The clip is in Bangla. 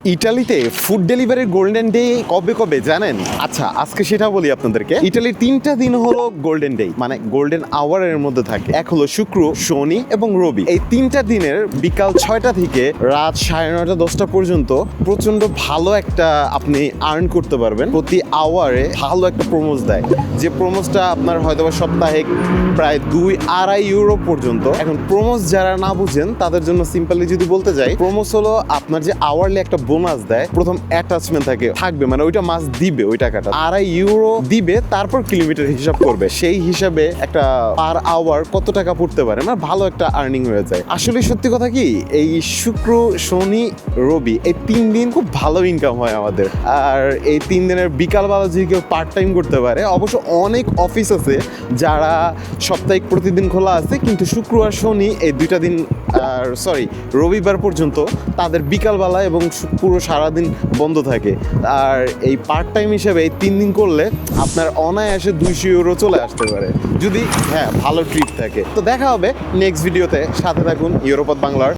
ইটালিতে ফুড ডেলিভারির গোল্ডেন ডে কবে কবে জানেন? আচ্ছা, আজকে সেটা বলি আপনাদেরকে। ইটালির 3টা দিন হলো গোল্ডেন ডে, মানে গোল্ডেন আওয়ারের মধ্যে থাকে। এক হলো শুক্র, শনি এবং রবি। এই 3টা দিনের বিকাল 6টা থেকে রাত 9:30 10টা পর্যন্ত প্রচন্ড ভালো একটা আপনি আর্ন করতে পারবেন। প্রতি আওয়ারে ভালো একটা প্রমোস দেয়, যে প্রমোসটা আপনার হয়তো সপ্তাহে প্রায় 2-2.5 ইউরো পর্যন্ত। এখন প্রমোস যারা না বুঝেন তাদের জন্য সিম্পলি যদি বলতে যাই, প্রমোস হলো আপনার যে আওয়ারলি একটা বোনাস দেয়, প্রথম অ্যাটাচমেন্ট থাকবে, মানে ওইটা মাস দিবে, ওই টাকাটা 2.5 ইউরো দিবে, তারপর কিলোমিটার হিসাব করবে। সেই হিসাবে একটা পার আওয়ার কত টাকা পড়তে পারে, মানে ভালো একটা আর্নিং হয়ে যায়। আসলে সত্যি কথা কি, এই শুক্র, শনি, রবি এই 3 দিন খুব ভালো ইনকাম হয় আমাদের। আর এই 3 দিনের বিকালবেলা যদি কেউ পার্ট টাইম করতে পারে, অবশ্য অনেক অফিস আছে যারা সাপ্তাহিক প্রতিদিন খোলা আছে, কিন্তু শুক্র আর শনি এই 2টা দিন, আর রবিবার পর্যন্ত তাদের বিকালবেলা এবং পুরো সারাদিন বন্ধ থাকে। আর এই পার্ট টাইম হিসেবে এই 3 দিন করলে আপনার অনায়াসে 200 ইউরো চলে আসতে পারে, যদি ভালো ট্রিপ থাকে। তো দেখা হবে নেক্সট ভিডিওতে, সাথে থাকুন ইউরোপথ বাংলার।